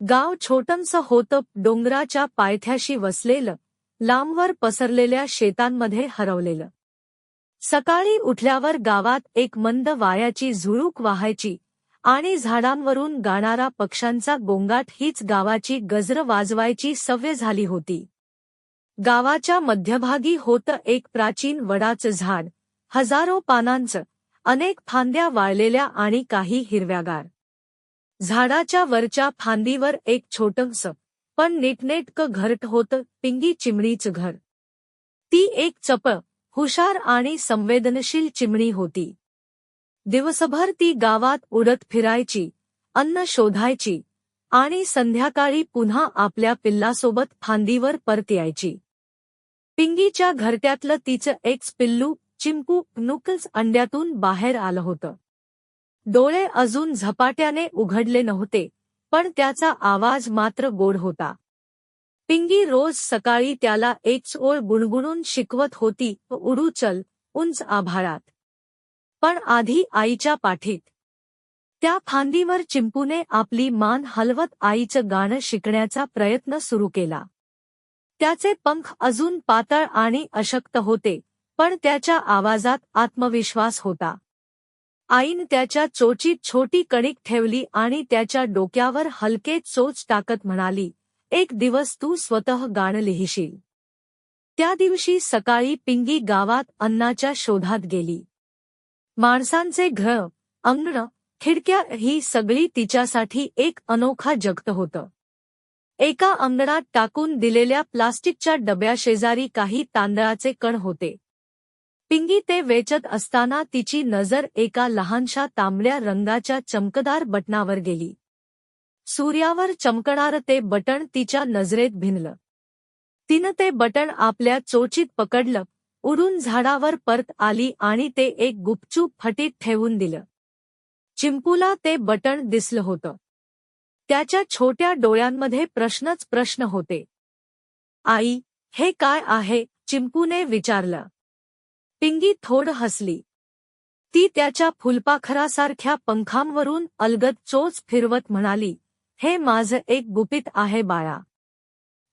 गाव छोटंसं होतं, डोंगराच्या पायथ्याशी वसलेलं, लांबवर पसरलेल्या शेतांमध्ये हरवलेलं. सकाळी उठल्यावर गावात एक मंद वाऱ्याची झुळूक वाहायची आणि झाडांवरून गाणारा पक्ष्यांचा गोंगाट हीच गावाची गजर वाजवायची सवय झाली होती. गावाच्या मध्यभागी होतं एक प्राचीन वडाचं झाड, हजारो पानांचं, अनेक फांद्या वाळलेल्या आणि काही हिरव्यागार. झाडाच्या वरच्या फांदीवर एक छोटंसं पण नीटनेटकं घरट होतं, पिंगी चिमणीचं घर. ती एक चपळ, हुशार आणि संवेदनशील चिमणी होती. दिवसभर ती गावात उडत फिरायची, अन्न शोधायची आणि संध्याकाळी पुन्हा आपल्या पिल्लासोबत फांदीवर परत यायची. पिंगीच्या घरट्यातलं तिचं एक पिल्लू, चिंकू, नुकल्स अंड्यातून बाहेर आलं होतं. डोळे अजून झपाट्याने उघडले नव्हते, पण त्याचा आवाज मात्र गोड होता. पिंगी रोज सकाळी त्याला एक ओळ गुणगुणून शिकवत होती, उडू चल, उंच आभाळात. पण आधी आईच्या पाठीत. त्या फांदीवर चिंपूने आपली मान हलवत आईचं गाणं शिकण्याचा प्रयत्न सुरू केला. त्याचे पंख अजून पातळ आणि अशक्त होते, पण त्याच्या आवाजात आत्मविश्वास होता. आईन त्याच्या चोचीत छोटी कणीक ठेवली आणि त्याच्या डोक्यावर हलके चोच टाकत म्हणाली, एक दिवस तू स्वतः गाणं लिहिशील. त्या दिवशी सकाळी पिंगी गावात अन्नाच्या शोधात गेली. माणसांचे घर, अंगण, खिडक्या ही सगळी तिच्यासाठी एक अनोखा जगत होतं. एका अंगणात टाकून दिलेल्या प्लास्टिकच्या डब्याशेजारी काही तांदळाचे कण होते. पिंगी ते वेचत असताना तिची नजर एका लहानशा तांबड्या रंगाच्या चमकदार बटणावर गेली. सूर्यावर चमकणारं ते बटण तिच्या नजरेत भिनलं. तिनं ते बटण आपल्या चोचीत पकडलं, उडून झाडावर परत आली आणि ते एक गुपचूप फटीत ठेवून दिलं. चिंपूला ते बटण दिसलं होतं. त्याच्या छोट्या डोळ्यांमध्ये प्रश्नच प्रश्न होते. आई, हे काय आहे? चिंपूने विचारलं. पिंगी थोडं हसली. ती त्याच्या फुलपाखरासारख्या पंखांवरून अलगद चोच फिरवत म्हणाली, हे माझं एक गुपित आहे बाळा.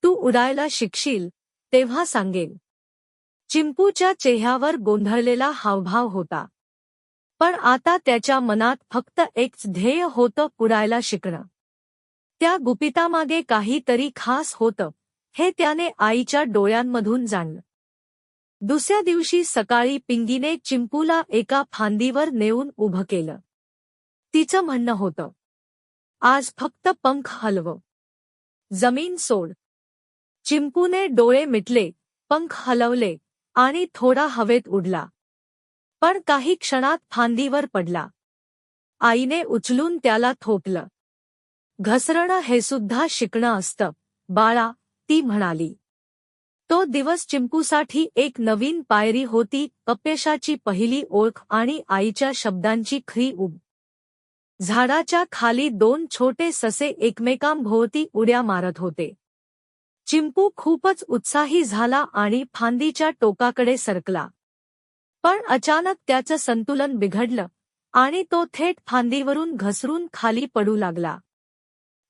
तू उडायला शिकशील, तेव्हा सांगेन. चिंपूच्या चेहऱ्यावर गोंधळलेला हावभाव होता. पण आता त्याच्या मनात फक्त एकच ध्येय होतं, उडायला शिकणं. त्या गुपितामागे काहीतरी खास होतं, हे त्याने आईच्या डोळ्यांमधून जाणलं. दुसऱ्या दिवशी सकाळी पिंगीने चिंपूला एका फांदीवर नेऊन उभं केलं. तिचं म्हणणं होतं, आज फक्त पंख हलव. जमीन सोड. चिंपूने डोळे मिटले, पंख हलवले आणि थोडा हवेत उडला. पण काही क्षणात फांदीवर पडला. आईने उचलून त्याला थोपलं. घसरणं हे सुद्धा शिकणं असतं, बाळा, ती म्हणाली. तो दिवस चिंपूसाठी एक नवीन पायरी होती, अपयशाची पहिली ओळख आणि आईच्या शब्दांची खरी उब. झाडाच्या खाली दोन छोटे ससे एकमेकांभोवती उड्या मारत होते. चिंपू खूपच उत्साही झाला आणि फांदीच्या टोकाकडे सरकला. पण अचानक त्याचं संतुलन बिघडलं आणि तो थेट फांदीवरून घसरून खाली पडू लागला.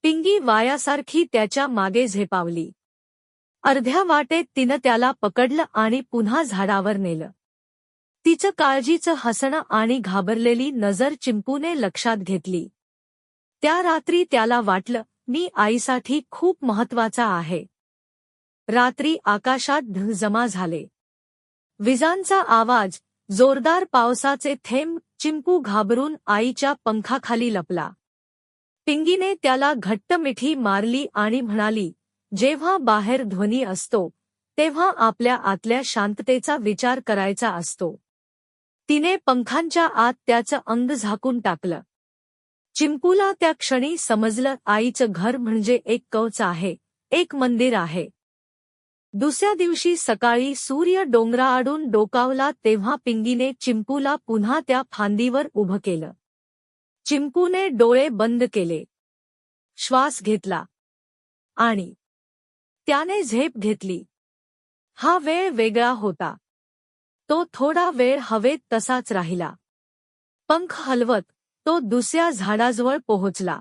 पिंगी वायासारखी त्याच्या मागे झेपावली. अर्ध्या वाटेत तिनं त्याला पकडलं आणि पुन्हा झाडावर नेलं. तिचं काळजीचं हसणं आणि घाबरलेली नजर चिंपूने लक्षात घेतली. त्या रात्री त्याला वाटलं, मी आईसाठी खूप महत्वाचा आहे. रात्री आकाशात ढग जमा झाले. विजांचा आवाज, जोरदार पावसाचे थेंब. चिंपू घाबरून आईच्या पंखाखाली लपला. पिंगीने त्याला घट्ट मिठी मारली आणि म्हणाली, जेव्हा बाहेर ध्वनी असतो, तेव्हा आपल्या आतल्या शांततेचा विचार करायचा असतो. तिने पंखांच्या आत त्याचं अंग झाकून टाकलं. चिंपूला त्या क्षणी समजलं, आईचं घर म्हणजे एक कवच आहे, एक मंदिर आहे. दुसऱ्या दिवशी सकाळी सूर्य डोंगराआडून डोकावला तेव्हा पिंगीने चिंपूला पुन्हा त्या फांदीवर उभं केलं. चिंपूने डोळे बंद केले. श्वास घेतला. आणि त्याने झेप घेतली. हा वेळ वेगळा होता. तो थोडा वेळ हवेत तसाच राहिला. पंख हलवत तो दुसऱ्या झाडाजवळ पोहोचला.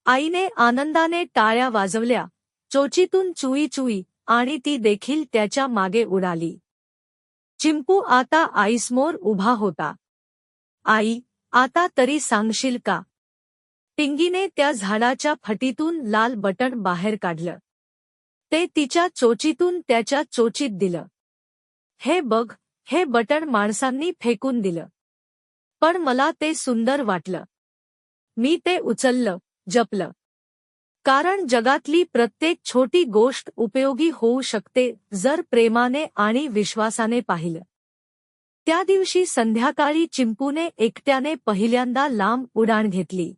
आईने आनंदाने टाळ्या वाजवल्या, चोचीतून चुई चुई, आणि ती देखील त्याच्या मागे उडाली. चिंपू आता आईसमोर उभा होता. आई, आता तरी सांगशील का? पिंगीने त्या झाडाच्या फटीतून लाल बटण बाहेर काढलं. ते तिच्या चोचीतून त्याच्या चोचीत दिलं. हे बघ, हे बटण माणसांनी फेकून दिलं. पण मला ते सुंदर वाटलं. मी ते उचललं, जपलं. कारण जगातली प्रत्येक छोटी गोष्ट उपयोगी होऊ शकते जर प्रेमाने आणि विश्वासाने पाहिलं. त्या दिवशी संध्याकाळी चिंपूने एकट्याने पहिल्यांदा लांब उडाण घेतली.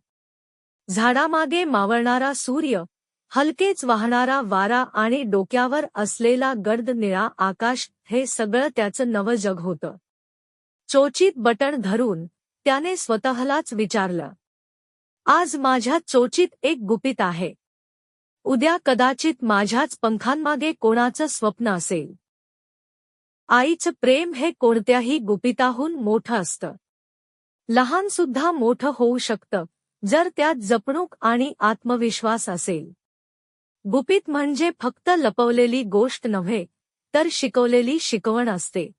झाडामागे मावळणारा सूर्य, हलकेच वाहणारा वारा आणि डोक्यावर असलेला गर्द निळा आकाश, हे सगळं त्याचं नवं जग होतं. चोचीत बटण धरून त्याने स्वतःलाच विचारलं, आज माझ्या चोचीत एक गुपित आहे. उद्या कदाचित माझ्याच पंखांमागे कोणाचं स्वप्न असेल. आईचं प्रेम हे कोणत्याही गुपिताहून मोठं असतं. लहानसुद्धा मोठं होऊ शकतं जर त्यात जपणूक आणि आत्मविश्वास असेल. गुपित म्हणजे फक्त लपवलेली गोष्ट नव्हे, तर शिकवलेली शिकवण असते.